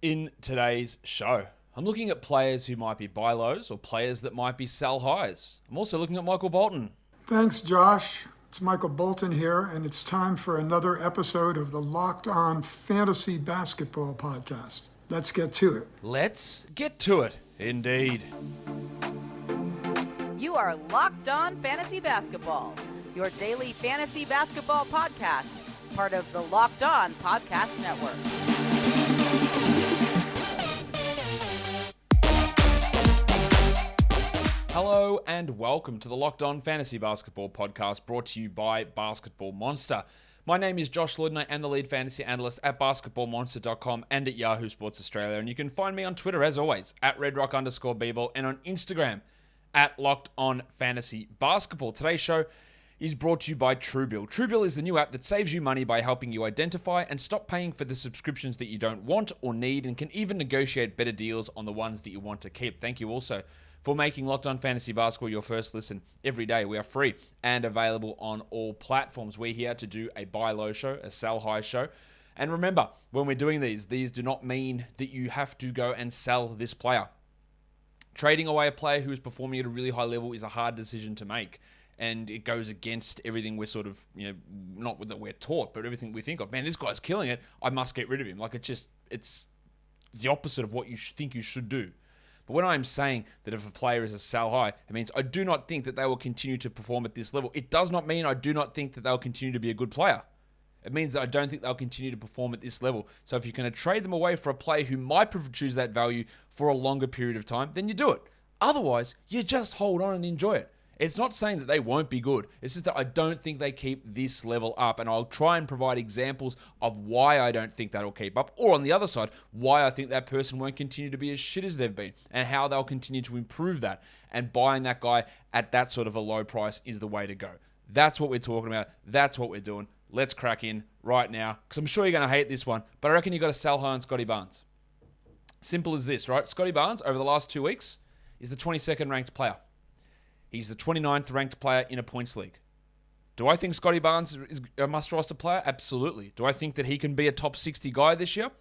In today's show, I'm looking at players who might be buy lows or players that might be sell highs. I'm also looking at Michael Bolton. Thanks, Josh. It's Michael Bolton here, and it's time for another episode of the Locked On Fantasy Basketball Podcast. Let's get to it. Let's get to it, indeed. You are Locked On Fantasy Basketball, your daily fantasy basketball podcast, part of the Locked On Podcast Network. Hello and welcome to the Locked On Fantasy Basketball Podcast, brought to you by Basketball Monster. My name is Josh Lloyd and I am the lead fantasy analyst at basketballmonster.com and at Yahoo Sports Australia. And you can find me on Twitter, as always, at redrock_bball and on Instagram at Locked On Fantasy Basketball. Today's show is brought to you by TrueBill. TrueBill is the new app that saves you money by helping you identify and stop paying for the subscriptions that you don't want or need, and can even negotiate better deals on the ones that you want to keep. Thank you also for making Locked On Fantasy Basketball your first listen every day. We are free and available on all platforms. We're here to do a buy low show, a sell high show. And remember, when we're doing these do not mean that you have to go and sell this player. Trading away a player who is performing at a really high level is a hard decision to make. And it goes against everything we're sort of, not that we're taught, but everything we think of. Man, this guy's killing it. I must get rid of him. Like, it's the opposite of what you think you should do. But when I'm saying that if a player is a sell high, it means I do not think that they will continue to perform at this level. It does not mean I do not think that they'll continue to be a good player. It means that I don't think they'll continue to perform at this level. So if you're going to trade them away for a player who might produce that value for a longer period of time, then you do it. Otherwise, you just hold on and enjoy it. It's not saying that they won't be good. It's just that I don't think they keep this level up. And I'll try and provide examples of why I don't think that'll keep up. Or on the other side, why I think that person won't continue to be as shit as they've been. And how they'll continue to improve that. And buying that guy at that sort of a low price is the way to go. That's what we're talking about. That's what we're doing. Let's crack in right now. Because I'm sure you're going to hate this one. But I reckon you've got to sell high on Scottie Barnes. Simple as this, right? Scottie Barnes, over the last 2 weeks, is the 22nd ranked player. He's the 29th ranked player in a points league. Do I think Scottie Barnes is a must-roster player? Absolutely. Do I think that he can be a top 60 guy this year?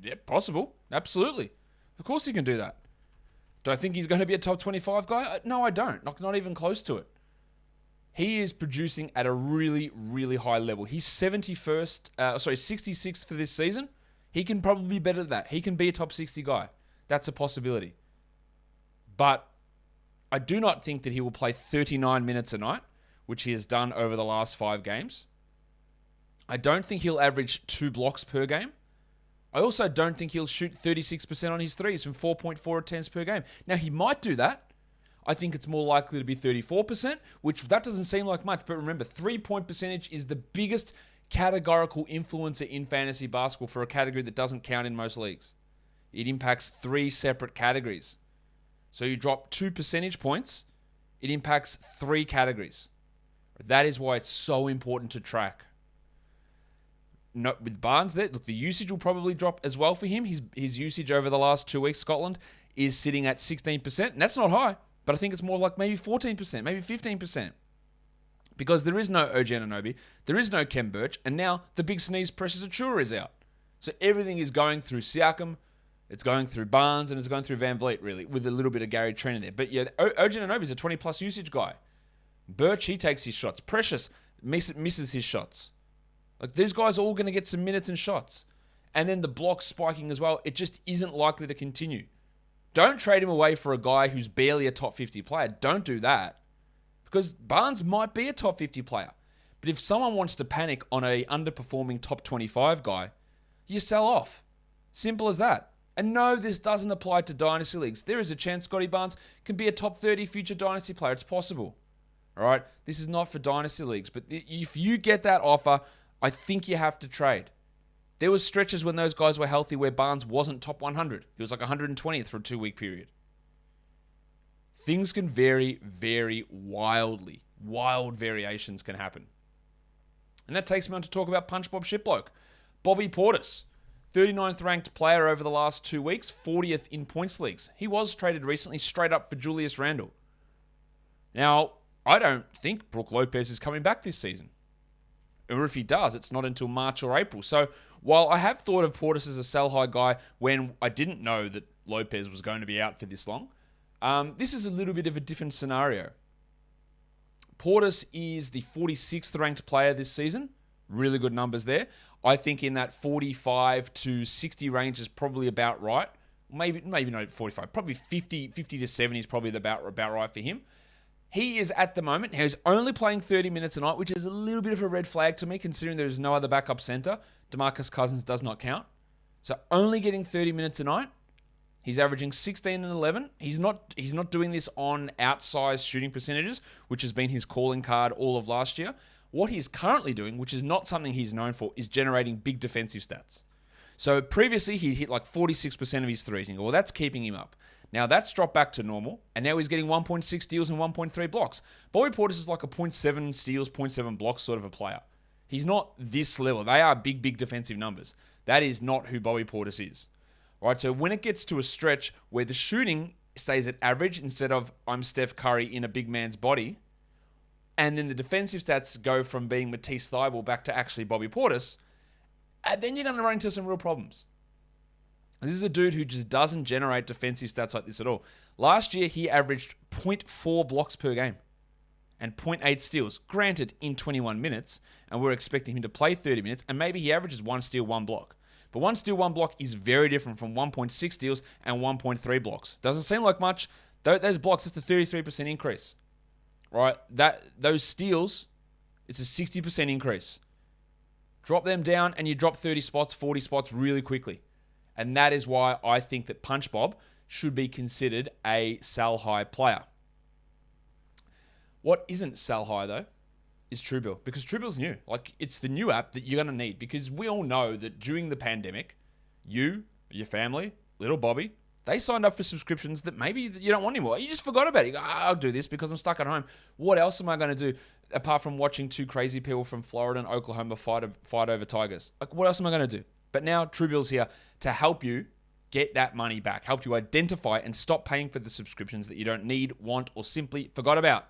Yeah, possible. Absolutely. Of course he can do that. Do I think he's going to be a top 25 guy? No, I don't. Not even close to it. He is producing at a really, really high level. He's 66th for this season. He can probably be better than that. He can be a top 60 guy. That's a possibility. But I do not think that he will play 39 minutes a night, which he has done over the last 5 games. I don't think he'll average 2 blocks per game. I also don't think he'll shoot 36% on his threes from 4.4 attempts per game. Now, he might do that. I think it's more likely to be 34%, which that doesn't seem like much. But remember, 3-point percentage is the biggest categorical influencer in fantasy basketball for a category that doesn't count in most leagues. It impacts 3 separate categories. So you drop 2 percentage points, it impacts 3 categories. That is why it's so important to track. With Barnes there, look, the usage will probably drop as well for him. His usage over the last 2 weeks, Scotland, is sitting at 16%. And that's not high, but I think it's more like maybe 14%, maybe 15%. Because there is no OG Anunoby, there is no Kem Birch, and now the big sneeze Precious Achiuwa is out. So everything is going through Siakam, it's going through Barnes, and it's going through Van Vliet, really, with a little bit of Gary Trent in there. But yeah, OG Anunoby is a 20-plus usage guy. Birch, he takes his shots. Precious misses his shots. Like, these guys are all going to get some minutes and shots. And then the block spiking as well. It just isn't likely to continue. Don't trade him away for a guy who's barely a top 50 player. Don't do that. Because Barnes might be a top 50 player. But if someone wants to panic on a underperforming top 25 guy, you sell off. Simple as that. And no, this doesn't apply to dynasty leagues. There is a chance Scottie Barnes can be a top 30 future dynasty player. It's possible. All right? This is not for dynasty leagues. But if you get that offer, I think you have to trade. There was stretches when those guys were healthy where Barnes wasn't top 100. He was like 120th for a 2-week period. Things can vary very wildly. Wild variations can happen. And that takes me on to talk about Punch Bob Shitbloke. Bobby Portis. 39th ranked player over the last 2 weeks, 40th in points leagues. He was traded recently straight up for Julius Randle. Now, I don't think Brook Lopez is coming back this season. Or if he does, it's not until March or April. So while I have thought of Portis as a sell high guy when I didn't know that Lopez was going to be out for this long, this is a little bit of a different scenario. Portis is the 46th ranked player this season. Really good numbers there. I think in that 45 to 60 range is probably about right. Maybe not 45. Probably 50 to 70 is probably about right for him. He is at the moment, he's only playing 30 minutes a night, which is a little bit of a red flag to me, considering there is no other backup center. DeMarcus Cousins does not count. So only getting 30 minutes a night. He's averaging 16 and 11. He's not doing this on outsized shooting percentages, which has been his calling card all of last year. What he's currently doing, which is not something he's known for, is generating big defensive stats. So previously, he hit like 46% of his threes. And you go, well, that's keeping him up. Now, that's dropped back to normal, and now he's getting 1.6 steals and 1.3 blocks. Bobby Portis is like a 0.7 steals, 0.7 blocks sort of a player. He's not this level. They are big defensive numbers. That is not who Bobby Portis is. All right, so when it gets to a stretch where the shooting stays at average instead of I'm Steph Curry in a big man's body, and then the defensive stats go from being Matisse Thybulle back to actually Bobby Portis, then you're going to run into some real problems. This is a dude who just doesn't generate defensive stats like this at all. Last year, he averaged 0.4 blocks per game and 0.8 steals. Granted, in 21 minutes, and we're expecting him to play 30 minutes, and maybe he averages 1 steal, 1 block. But 1 steal, 1 block is very different from 1.6 steals and 1.3 blocks. Doesn't seem like much. Those blocks, it's a 33% increase. Right? Those steals, it's a 60% increase. Drop them down, and you drop 30 spots, 40 spots really quickly. And that is why I think that Punch Bob should be considered a sell high player. What isn't sell high, though, is TrueBill. Because TrueBill's new. Like, it's the new app that you're going to need. Because we all know that during the pandemic, you, your family, little Bobby, they signed up for subscriptions that maybe you don't want anymore. You just forgot about it. You go, I'll do this because I'm stuck at home. What else am I going to do apart from watching two crazy people from Florida and Oklahoma fight over tigers? Like, what else am I going to do? But now TrueBill's here to help you get that money back, help you identify and stop paying for the subscriptions that you don't need, want, or simply forgot about.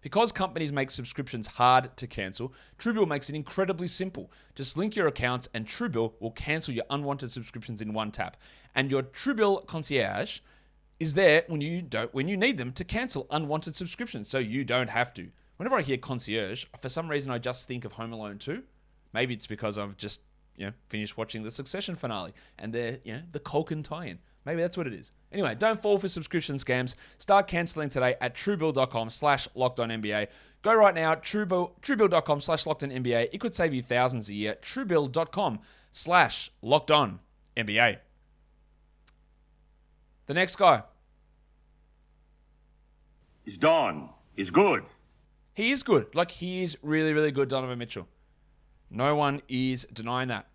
Because companies make subscriptions hard to cancel, TrueBill makes it incredibly simple. Just link your accounts and TrueBill will cancel your unwanted subscriptions in one tap. And your TrueBill concierge is there when you need them to cancel unwanted subscriptions, so you don't have to. Whenever I hear concierge, for some reason I just think of Home Alone 2. Maybe it's because I've just finished watching the Succession finale and the Culkin tie-in. Maybe that's what it is. Anyway, don't fall for subscription scams. Start canceling today at truebill.com/lockedonnba. Go right now, truebill.com/lockedonnba. It could save you thousands a year. truebill.com/lockedonnba. The next guy. He's done. He's good. He is good. Like, he is really, really good, Donovan Mitchell. No one is denying that.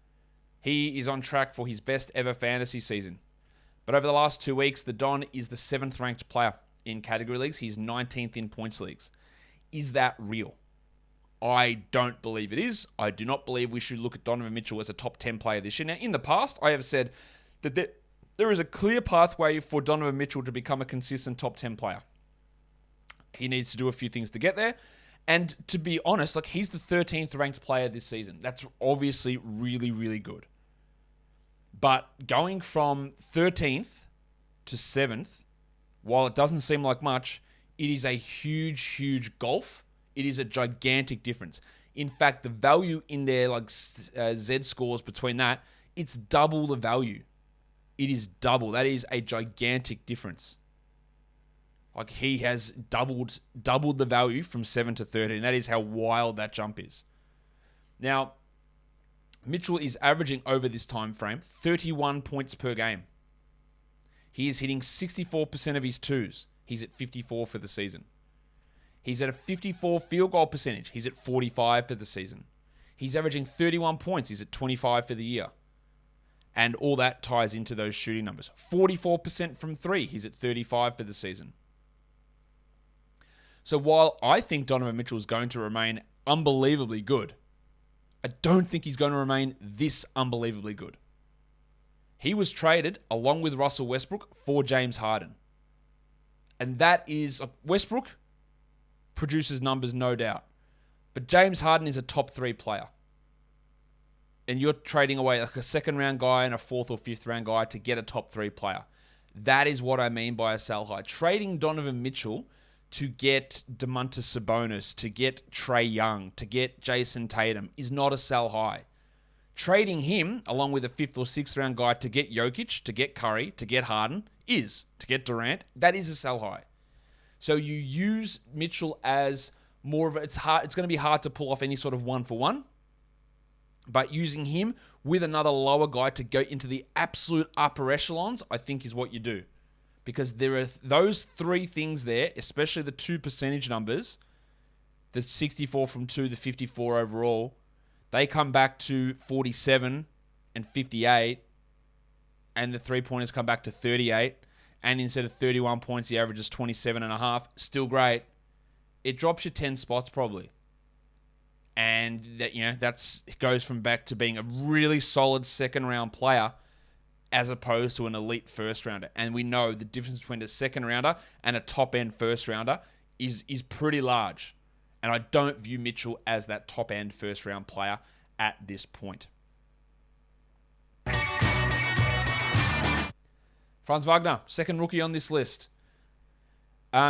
He is on track for his best ever fantasy season. But over the last 2 weeks, the Don is the 7th ranked player in category leagues. He's 19th in points leagues. Is that real? I don't believe it is. I do not believe we should look at Donovan Mitchell as a top 10 player this year. Now, in the past, I have said that there is a clear pathway for Donovan Mitchell to become a consistent top 10 player. He needs to do a few things to get there. And to be honest, like, he's the 13th ranked player this season. That's obviously really, really good. But going from 13th to 7th, while it doesn't seem like much, it is a huge, huge gulf. It is a gigantic difference. In fact, the value in their Z scores between that, it's double the value. It is double. That is a gigantic difference. Like, he has doubled the value from 7 to 13. That is how wild that jump is. Now, Mitchell is averaging over this time frame 31 points per game. He is hitting 64% of his twos. He's at 54 for the season. He's at a 54 field goal percentage. He's at 45 for the season. He's averaging 31 points. He's at 25 for the year. And all that ties into those shooting numbers. 44% from 3. He's at 35 for the season. So while I think Donovan Mitchell is going to remain unbelievably good, I don't think he's going to remain this unbelievably good. He was traded, along with Russell Westbrook, for James Harden. And that is... Westbrook produces numbers, no doubt. But James Harden is a top 3 player. and you're trading away like a second round guy and a fourth or fifth round guy to get a top 3 player. That is what I mean by a sell high. Trading Donovan Mitchell to get Domantas Sabonis, to get Trae Young, to get Jason Tatum is not a sell high. Trading him, along with a 5th or 6th round guy to get Jokic, to get Curry, to get Harden, to get Durant, that is a sell high. So you use Mitchell as more of it's going to be hard to pull off any sort of 1-for-1, but using him with another lower guy to go into the absolute upper echelons, I think is what you do. Because there are those 3 things there, especially the 2 percentage numbers, the 64 from 2, the 54 overall, they come back to 47 and 58, and the 3-pointers come back to 38, and instead of 31 points, the average is 27.5. Still great. It drops you 10 spots probably. And that goes from back to being a really solid second-round player as opposed to an elite first-rounder. And we know the difference between a second-rounder and a top-end first-rounder is pretty large. And I don't view Mitchell as that top-end first-round player at this point. Franz Wagner, second rookie on this list.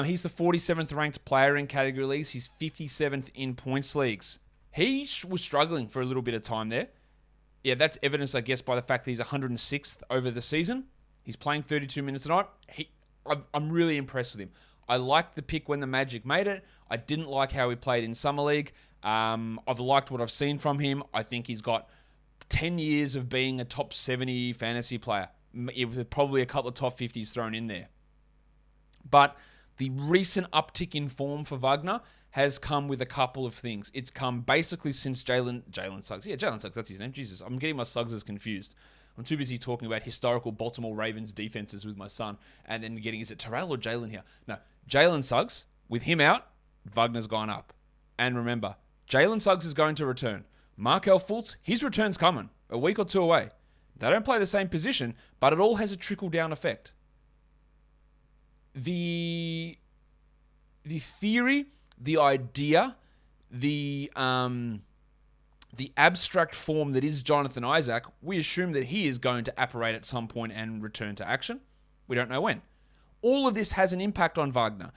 He's the 47th ranked player in category leagues. He's 57th in points leagues. He was struggling for a little bit of time there. Yeah, that's evidenced, I guess, by the fact that he's 106th over the season. He's playing 32 minutes a night. I'm really impressed with him. I liked the pick when the Magic made it. I didn't like how he played in Summer League. I've liked what I've seen from him. I think he's got 10 years of being a top 70 fantasy player, with probably a couple of top 50s thrown in there. But the recent uptick in form for Wagner has come with a couple of things. It's come basically since Jalen Suggs. Yeah, Jalen Suggs, that's his name. Jesus, I'm getting my Suggses confused. I'm too busy talking about historical Baltimore Ravens defenses with my son and then is it Terrell or Jalen here? No, Jalen Suggs, with him out, Wagner's gone up. And remember, Jalen Suggs is going to return. Markelle Fultz, his return's coming, a week or 2 away. They don't play the same position, but it all has a trickle-down effect. The theory, the idea, the abstract form that is Jonathan Isaac, we assume that he is going to apparate at some point and return to action. We don't know when. All of this has an impact on Wagner.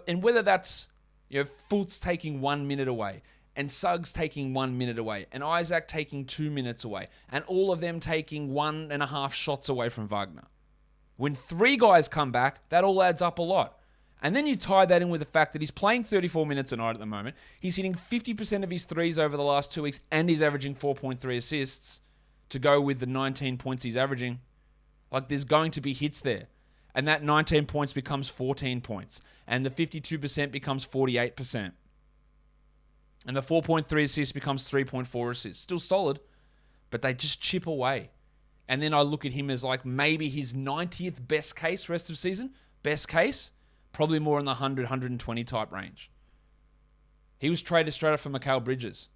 And whether that's Fultz taking 1 minute away, and Suggs taking 1 minute away, and Isaac taking 2 minutes away, and all of them taking 1.5 shots away from Wagner. When 3 guys come back, that all adds up a lot. And then you tie that in with the fact that he's playing 34 minutes a night at the moment. He's hitting 50% of his threes over the last 2 weeks, and he's averaging 4.3 assists to go with the 19 points he's averaging. Like, there's going to be hits there. And that 19 points becomes 14 points. And the 52% becomes 48%. And the 4.3 assists becomes 3.4 assists. Still solid, but they just chip away. And then I look at him as like maybe his 90th best case rest of season. Best case, probably more in the 100, 120 type range. He was traded straight up from Mikal Bridges.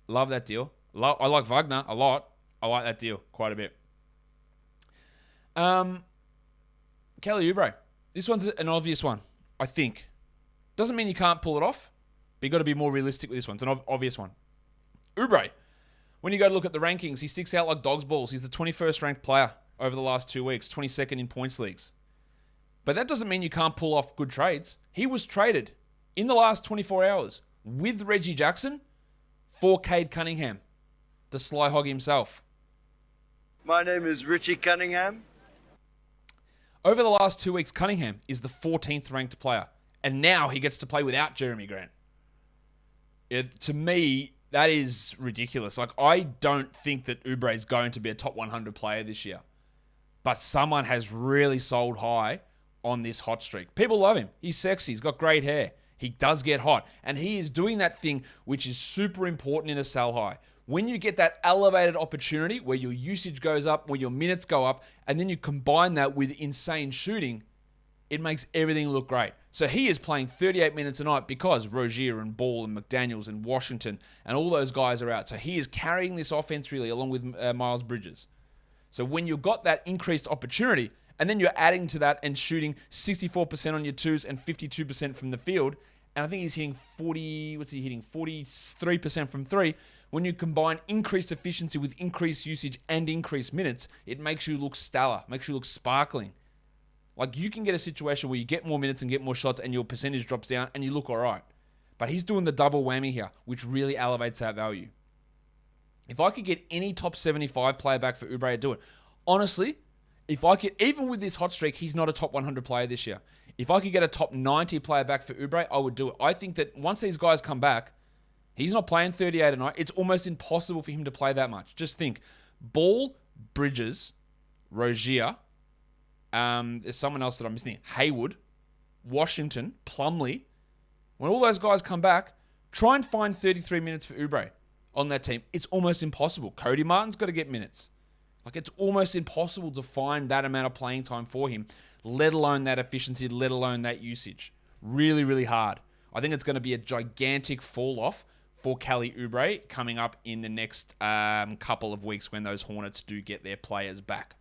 Love that deal. I like Wagner a lot. I like that deal quite a bit. Kelly Oubre. This one's an obvious one, I think. Doesn't mean you can't pull it off, but you've got to be more realistic with this one. It's an obvious one. Oubre. When you go to look at the rankings, he sticks out like dog's balls. He's the 21st ranked player over the last 2 weeks, 22nd in points leagues. But that doesn't mean you can't pull off good trades. He was traded in the last 24 hours with Reggie Jackson for Cade Cunningham, the sly hog himself. My name is Richie Cunningham. Over the last 2 weeks, Cunningham is the 14th ranked player. And now he gets to play without Jeremy Grant. To me, that is ridiculous. Like, I don't think that Oubre is going to be a top 100 player this year. But someone has really sold high on this hot streak. People love him. He's sexy. He's got great hair. He does get hot. And he is doing that thing which is super important in a sell high. When you get that elevated opportunity where your usage goes up, where your minutes go up, and then you combine that with insane shooting, it makes everything look great. So he is playing 38 minutes a night because Rozier and Ball and McDaniels and Washington and all those guys are out. So he is carrying this offense really along with Miles Bridges. So when you've got that increased opportunity and then you're adding to that and shooting 64% on your twos and 52% from the field, and I think he's hitting 43% from three. When you combine increased efficiency with increased usage and increased minutes, it makes you look stellar, makes you look sparkling. Like, you can get a situation where you get more minutes and get more shots and your percentage drops down and you look all right. But he's doing the double whammy here, which really elevates that value. If I could get any top 75 player back for Oubre, I'd do it. Honestly, if I could, even with this hot streak, he's not a top 100 player this year. If I could get a top 90 player back for Oubre, I would do it. I think that once these guys come back, he's not playing 38 a night. It's almost impossible for him to play that much. Just think, Ball, Bridges, Rozier, there's someone else that I'm missing, Hayward, Washington, Plumlee. When all those guys come back, try and find 33 minutes for Oubre on that team. It's almost impossible. Cody Martin's got to get minutes. Like, it's almost impossible to find that amount of playing time for him, let alone that efficiency, let alone that usage. Really, really hard. I think it's going to be a gigantic fall off for Kelly Oubre coming up in the next couple of weeks when those Hornets do get their players back.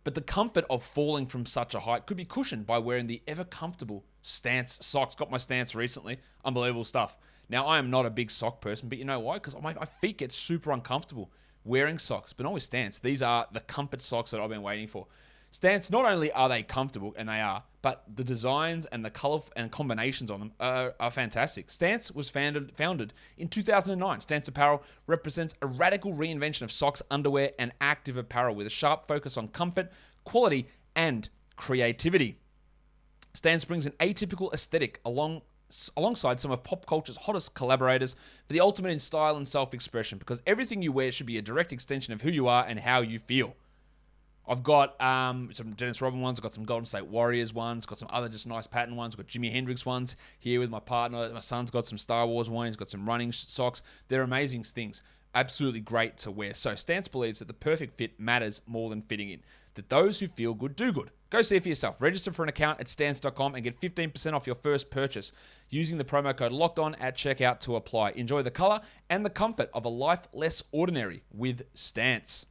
But the comfort of falling from such a height could be cushioned by wearing the ever-comfortable Stance socks. Got my Stance recently. Unbelievable stuff. Now, I am not a big sock person, but you know why? Because my feet get super uncomfortable wearing socks, but not with Stance. These are the comfort socks that I've been waiting for. Stance, not only are they comfortable, and they are, but the designs and the color and combinations on them are fantastic. Stance was founded in 2009. Stance Apparel represents a radical reinvention of socks, underwear, and active apparel with a sharp focus on comfort, quality, and creativity. Stance brings an atypical aesthetic alongside some of pop culture's hottest collaborators for the ultimate in style and self-expression, because everything you wear should be a direct extension of who you are and how you feel. I've got some Dennis Rodman ones. I've got some Golden State Warriors ones. Got some other just nice pattern ones. I've got Jimi Hendrix ones here with my partner. My son's got some Star Wars ones. He's got some running socks. They're amazing things. Absolutely great to wear. So Stance believes that the perfect fit matters more than fitting in. That those who feel good do good. Go see it for yourself. Register for an account at stance.com and get 15% off your first purchase using the promo code LOCKEDON at checkout to apply. Enjoy the color and the comfort of a life less ordinary with Stance.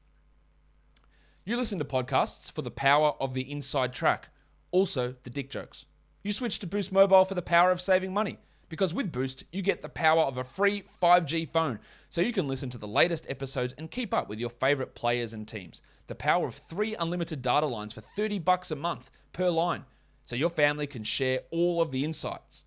You listen to podcasts for the power of the inside track, also the dick jokes. You switch to Boost Mobile for the power of saving money, because with Boost, you get the power of a free 5G phone, so you can listen to the latest episodes and keep up with your favorite players and teams. The power of 3 unlimited data lines for $30 a month per line, so your family can share all of the insights.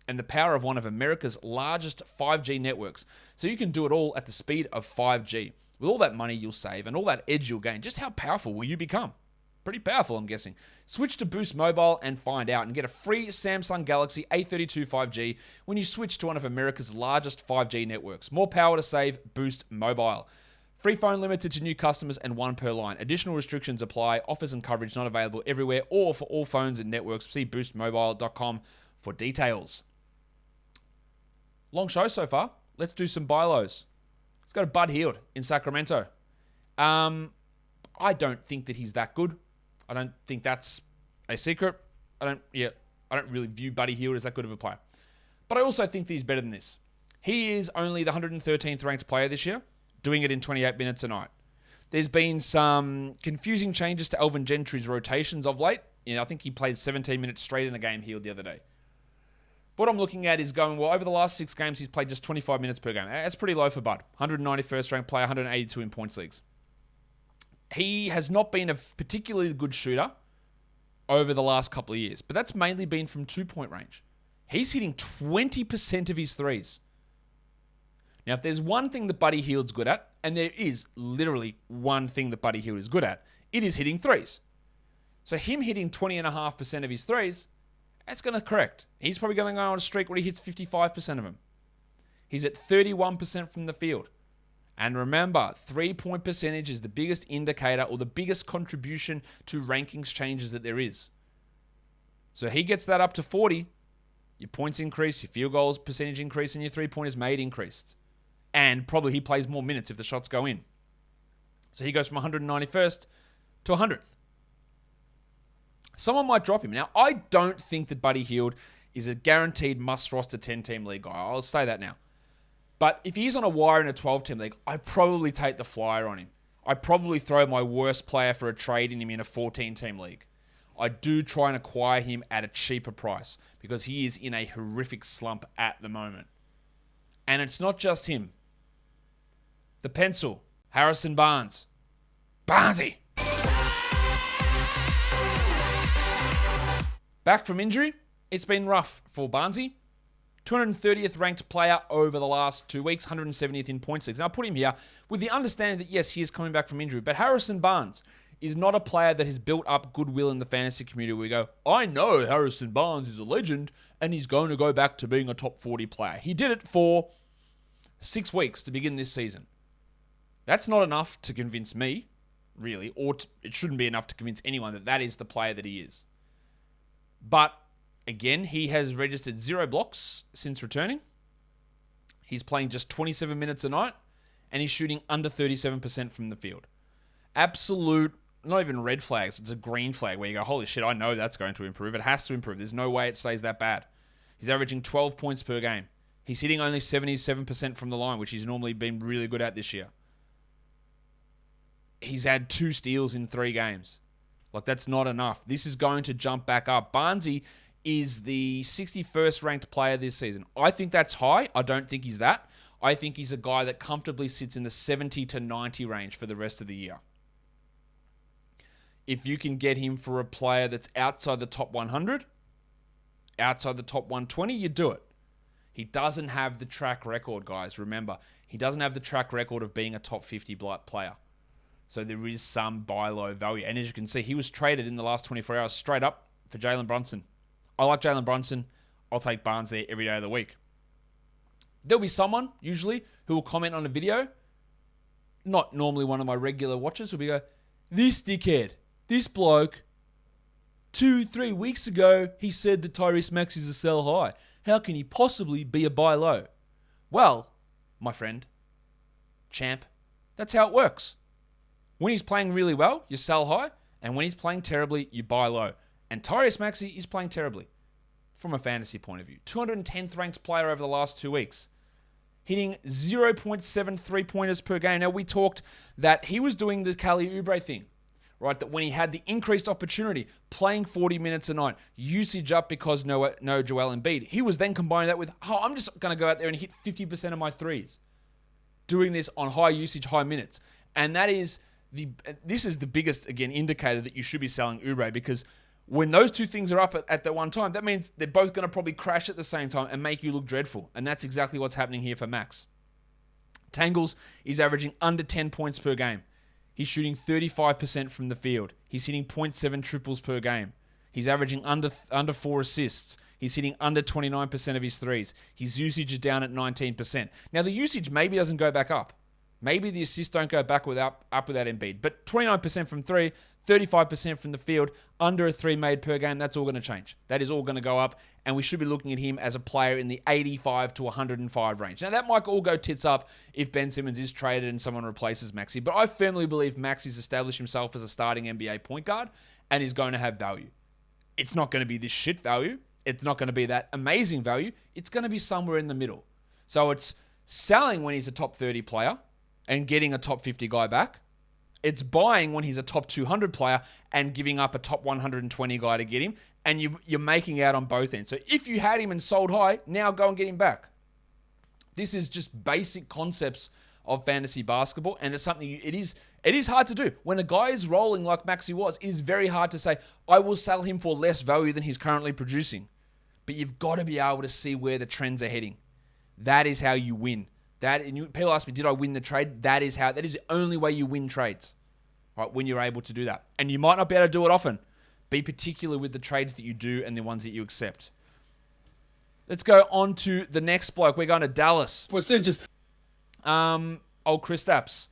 And the power of one of America's largest 5G networks, so you can do it all at the speed of 5G. With all that money you'll save and all that edge you'll gain, just how powerful will you become? Pretty powerful, I'm guessing. Switch to Boost Mobile and find out, and get a free Samsung Galaxy A32 5G when you switch to one of America's largest 5G networks. More power to save, Boost Mobile. Free phone limited to new customers and 1 per line. Additional restrictions apply. Offers and coverage not available everywhere or for all phones and networks. See boostmobile.com for details. Long show so far. Let's do some buy lows. Let's go to Bud Hield in Sacramento. I don't think that he's that good. I don't think that's a secret. I don't really view Buddy Hield as that good of a player. But I also think that he's better than this. He is only the 113th ranked player this year, doing it in 28 minutes a night. There's been some confusing changes to Alvin Gentry's rotations of late. I think he played 17 minutes straight in a game Hield the other day. What I'm looking at is going, well, over the last 6 games, he's played just 25 minutes per game. That's pretty low for Bud. 191st ranked player, 182 in points leagues. He has not been a particularly good shooter over the last couple of years, but that's mainly been from 2-point range. He's hitting 20% of his threes. Now, if there's one thing that Buddy Hield's good at, and there is literally one thing that Buddy Hield is good at, it is hitting threes. So him hitting 20.5% of his threes, that's going to correct. He's probably going to go on a streak where he hits 55% of them. He's at 31% from the field. And remember, 3-point percentage is the biggest indicator or the biggest contribution to rankings changes that there is. So he gets that up to 40, your points increase, your field goals percentage increase, and your 3-pointers made increased. And probably he plays more minutes if the shots go in. So he goes from 191st to 100th. Someone might drop him. Now, I don't think that Buddy Hield is a guaranteed must-roster 10-team league guy. I'll say that now. But if he's on a wire in a 12-team league, I'd probably take the flyer on him. I'd probably throw my worst player for a trade in him in a 14-team league. I do try and acquire him at a cheaper price because he is in a horrific slump at the moment. And it's not just him. The pencil, Harrison Barnes. Barnesy! Back from injury, it's been rough for Barnesy. 230th ranked player over the last 2 weeks, 170th in points leagues. Now, I put him here with the understanding that, yes, he is coming back from injury, but Harrison Barnes is not a player that has built up goodwill in the fantasy community where we go, I know Harrison Barnes is a legend and he's going to go back to being a top 40 player. He did it for 6 weeks to begin this season. That's not enough to convince me, really, or it shouldn't be enough to convince anyone that that is the player that he is. But again, he has registered 0 blocks since returning. He's playing just 27 minutes a night, and he's shooting under 37% from the field. Absolute, not even red flags, it's a green flag where you go, holy shit, I know that's going to improve. It has to improve. There's no way it stays that bad. He's averaging 12 points per game. He's hitting only 77% from the line, which he's normally been really good at this year. He's had 2 steals in 3 games. Like, that's not enough. This is going to jump back up. Barnesy is the 61st ranked player this season. I think that's high. I don't think he's that. I think he's a guy that comfortably sits in the 70 to 90 range for the rest of the year. If you can get him for a player that's outside the top 100, outside the top 120, you do it. He doesn't have the track record, guys. Remember, he doesn't have the track record of being a top 50 player. So there is some buy low value. And as you can see, he was traded in the last 24 hours straight up for Jalen Brunson. I like Jalen Brunson. I'll take Barnes there every day of the week. There'll be someone, usually, who will comment on a video. Not normally one of my regular watchers, who'll be go, this dickhead, this bloke, 2-3 weeks ago, he said that Tyrese Maxey's a sell high. How can he possibly be a buy low? Well, my friend, champ, that's how it works. When he's playing really well, you sell high. And when he's playing terribly, you buy low. And Tyrese Maxey is playing terribly from a fantasy point of view. 210th ranked player over the last 2 weeks. Hitting 0.7 3-pointers per game. Now, we talked that he was doing the Kelly Oubre thing. Right? That when he had the increased opportunity, playing 40 minutes a night, usage up because no Joel Embiid, he was then combining that with, oh, I'm just going to go out there and hit 50% of my threes. Doing this on high usage, high minutes. And that is... This is the biggest, again, indicator that you should be selling Oubre, because when those two things are up at the one time, that means they're both going to probably crash at the same time and make you look dreadful. And that's exactly what's happening here for Max. Tangles is averaging under 10 points per game. He's shooting 35% from the field. He's hitting 0.7 triples per game. He's averaging under 4 assists. He's hitting under 29% of his threes. His usage is down at 19%. Now, the usage maybe doesn't go back up. Maybe the assists don't go back without Embiid. But 29% from 3, 35% from the field, under a 3 made per game, that's all going to change. That is all going to go up, and we should be looking at him as a player in the 85 to 105 range. Now, that might all go tits up if Ben Simmons is traded and someone replaces Maxey, but I firmly believe Maxey's established himself as a starting NBA point guard and is going to have value. It's not going to be this shit value. It's not going to be that amazing value. It's going to be somewhere in the middle. So it's selling when he's a top 30 player and getting a top 50 guy back. It's buying when he's a top 200 player and giving up a top 120 guy to get him. And you're making out on both ends. So if you had him and sold high, now go and get him back. This is just basic concepts of fantasy basketball. And it's something it is hard to do. When a guy is rolling like Maxey was, it is very hard to say, I will sell him for less value than he's currently producing. But you've got to be able to see where the trends are heading. That is how you win. People ask me, did I win the trade? That is the only way you win trades, right? When you're able to do that. And you might not be able to do it often. Be particular with the trades that you do and the ones that you accept. Let's go on to the next bloke. We're going to Dallas. Percentages. Old Kristaps.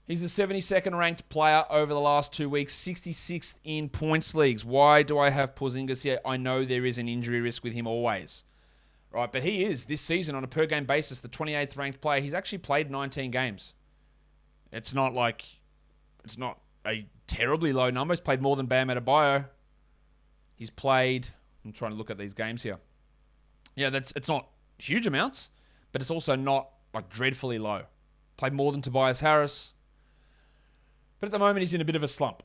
He's the 72nd ranked player over the last 2 weeks, 66th in points leagues. Why do I have Porzingis here? I know there is an injury risk with him always. Right, but he is, this season, on a per-game basis, the 28th ranked player. He's actually played 19 games. It's not a terribly low number. He's played more than Bam Adebayo. He's played, I'm trying to look at these games here. Yeah, it's not huge amounts, but it's also not like dreadfully low. Played more than Tobias Harris. But at the moment, he's in a bit of a slump.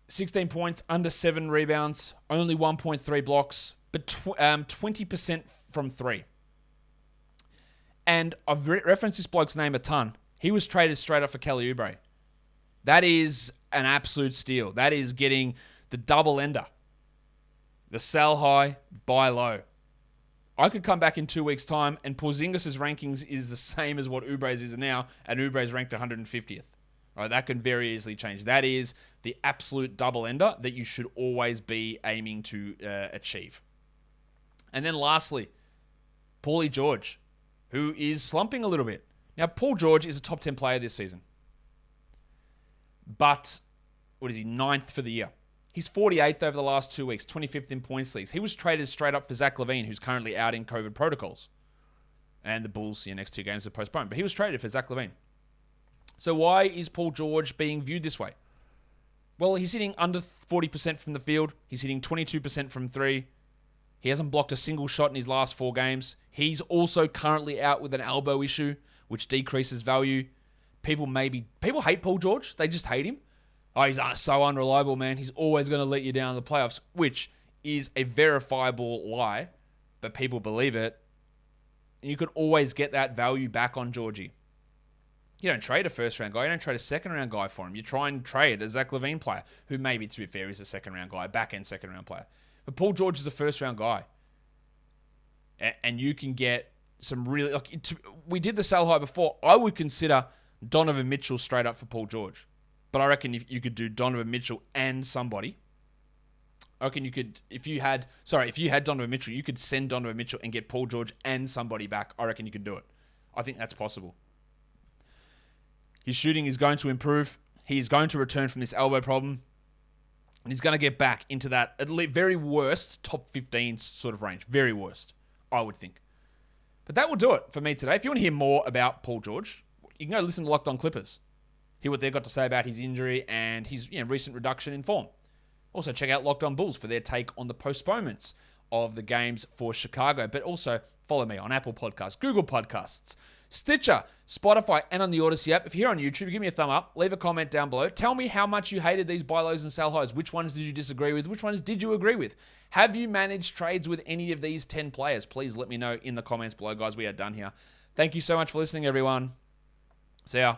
16 points, under 7 rebounds, only 1.3 blocks, but 20% from 3. And I've referenced this bloke's name a ton. He was traded straight up for Kelly Oubre. That is an absolute steal. That is getting the double ender. The sell high, buy low. I could come back in 2 weeks' time and Porzingis' rankings is the same as what Oubre's is now, and Oubre's ranked 150th. Right, that can very easily change. That is the absolute double ender that you should always be aiming to achieve. And then lastly, Paulie George, who is slumping a little bit. Now, Paul George is a top 10 player this season. But, what is he, 9th for the year. He's 48th over the last 2 weeks, 25th in points leagues. He was traded straight up for Zach LaVine, who's currently out in COVID protocols. And the Bulls, next 2 games are postponed. But he was traded for Zach LaVine. So why is Paul George being viewed this way? Well, he's hitting under 40% from the field. He's hitting 22% from 3. He hasn't blocked a single shot in his last 4 games. He's also currently out with an elbow issue, which decreases value. People hate Paul George. They just hate him. Oh, he's so unreliable, man. He's always going to let you down in the playoffs, which is a verifiable lie, but people believe it. And you could always get that value back on Georgie. You don't trade a first-round guy. You don't trade a second-round guy for him. You try and trade a Zach LaVine player, who maybe, to be fair, is a second-round guy, back-end second-round player. But Paul George is a first-round guy. And you can get some really... we did the sell high before. I would consider Donovan Mitchell straight up for Paul George. But I reckon if you could do Donovan Mitchell and somebody... I reckon you could... If you had Donovan Mitchell, you could send Donovan Mitchell and get Paul George and somebody back. I reckon you could do it. I think that's possible. His shooting is going to improve. He is going to return from this elbow problem. And he's going to get back into that at least very worst top 15 sort of range. Very worst, I would think. But that will do it for me today. If you want to hear more about Paul George, you can go listen to Locked On Clippers. Hear what they've got to say about his injury and his recent reduction in form. Also, check out Locked On Bulls for their take on the postponements of the games for Chicago. But also, follow me on Apple Podcasts, Google Podcasts, Stitcher, Spotify, and on the Odyssey app. If you're here on YouTube, give me a thumb up. Leave a comment down below. Tell me how much you hated these buy lows and sell highs. Which ones did you disagree with? Which ones did you agree with? Have you managed trades with any of these 10 players? Please let me know in the comments below, guys. We are done here. Thank you so much for listening, everyone. See ya.